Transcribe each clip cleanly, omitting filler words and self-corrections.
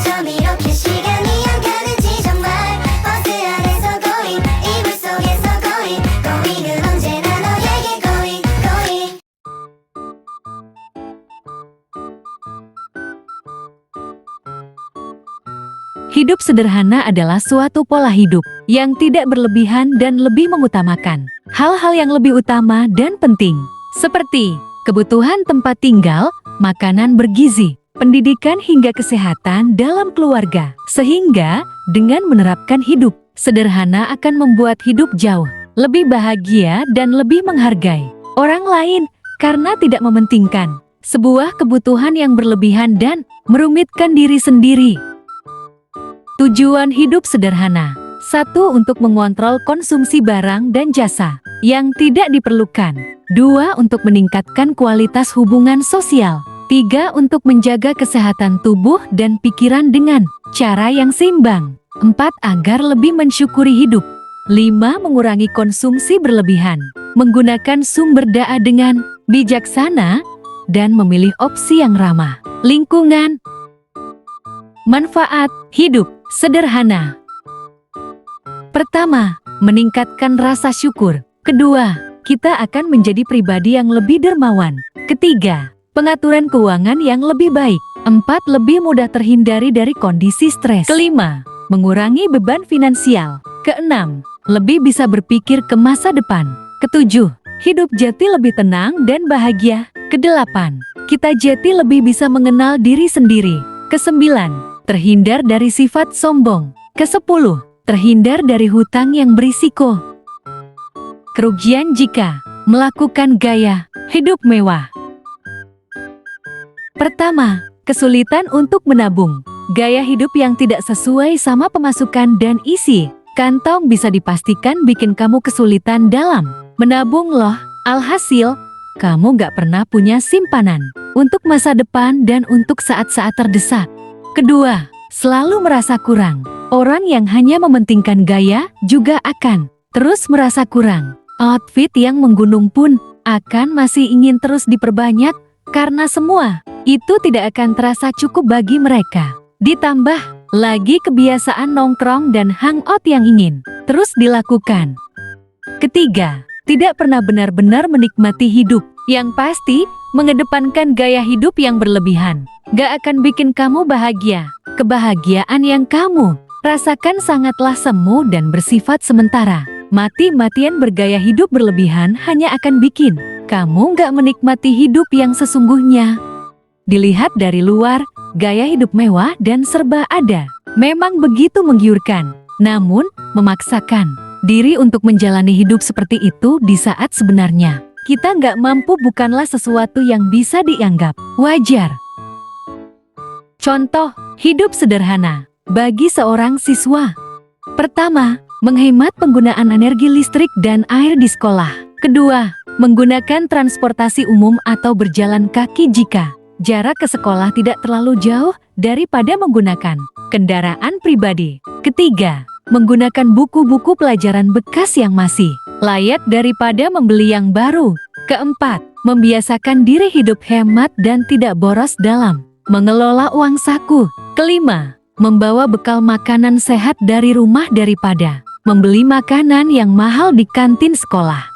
좀 이렇게 시간이 안 가는지 정말 버스 안에서 going 이불 속에서 going going은 언제나 너에게 going going. Hidup sederhana adalah suatu pola hidup yang tidak berlebihan dan lebih mengutamakan hal-hal yang lebih utama dan penting, seperti kebutuhan tempat tinggal, makanan bergizi, pendidikan hingga kesehatan dalam keluarga. Sehingga dengan menerapkan hidup sederhana akan membuat hidup jauh lebih bahagia dan lebih menghargai orang lain karena tidak mementingkan sebuah kebutuhan yang berlebihan dan merumitkan diri sendiri. Tujuan hidup sederhana: 1. Untuk mengontrol konsumsi barang dan jasa yang tidak diperlukan. 2. Untuk meningkatkan kualitas hubungan sosial. 3. Untuk menjaga kesehatan tubuh dan pikiran dengan cara yang seimbang. 4. Agar lebih mensyukuri hidup. 5. Mengurangi konsumsi berlebihan, menggunakan sumber daya dengan bijaksana, dan memilih opsi yang ramah lingkungan. Manfaat hidup sederhana: pertama, meningkatkan rasa syukur. Kedua, kita akan menjadi pribadi yang lebih dermawan. Ketiga, pengaturan keuangan yang lebih baik. 4. Lebih mudah terhindari dari kondisi stres. Kelima, mengurangi beban finansial. Keenam, lebih bisa berpikir ke masa depan. Ketujuh, hidup jati lebih tenang dan bahagia. Kedelapan, kita jati lebih bisa mengenal diri sendiri. Kesembilan, terhindar dari sifat sombong. Kesepuluh, terhindar dari hutang yang berisiko. Kerugian jika melakukan gaya hidup mewah. Pertama, kesulitan untuk menabung. Gaya hidup yang tidak sesuai sama pemasukan dan isi kantong bisa dipastikan bikin kamu kesulitan dalam menabung loh. Alhasil, kamu gak pernah punya simpanan untuk masa depan dan untuk saat-saat terdesak. Kedua, selalu merasa kurang. Orang yang hanya mementingkan gaya juga akan terus merasa kurang. Outfit yang menggunung pun akan masih ingin terus diperbanyak karena semua itu tidak akan terasa cukup bagi mereka. Ditambah lagi kebiasaan nongkrong dan hangout yang ingin terus dilakukan. Ketiga, tidak pernah benar-benar menikmati hidup. Yang pasti, mengedepankan gaya hidup yang berlebihan gak akan bikin kamu bahagia. Kebahagiaan yang kamu rasakan sangatlah semu dan bersifat sementara. Mati-matian bergaya hidup berlebihan hanya akan bikin kamu gak menikmati hidup yang sesungguhnya. Dilihat dari luar, gaya hidup mewah dan serba ada memang begitu menggiurkan. Namun, memaksakan diri untuk menjalani hidup seperti itu di saat sebenarnya kita nggak mampu bukanlah sesuatu yang bisa dianggap wajar. Contoh hidup sederhana bagi seorang siswa. Pertama, menghemat penggunaan energi listrik dan air di sekolah. Kedua, menggunakan transportasi umum atau berjalan kaki jika jarak ke sekolah tidak terlalu jauh daripada menggunakan kendaraan pribadi. Ketiga, menggunakan buku-buku pelajaran bekas yang masih layak daripada membeli yang baru. Keempat, membiasakan diri hidup hemat dan tidak boros dalam mengelola uang saku. Kelima, membawa bekal makanan sehat dari rumah daripada membeli makanan yang mahal di kantin sekolah.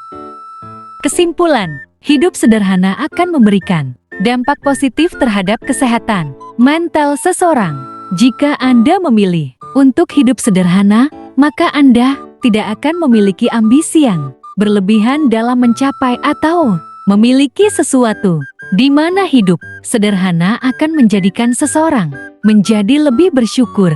Kesimpulan, hidup sederhana akan memberikan dampak positif terhadap kesehatan mental seseorang. Jika Anda memilih untuk hidup sederhana, maka Anda tidak akan memiliki ambisi yang berlebihan dalam mencapai atau memiliki sesuatu, di mana hidup sederhana akan menjadikan seseorang menjadi lebih bersyukur.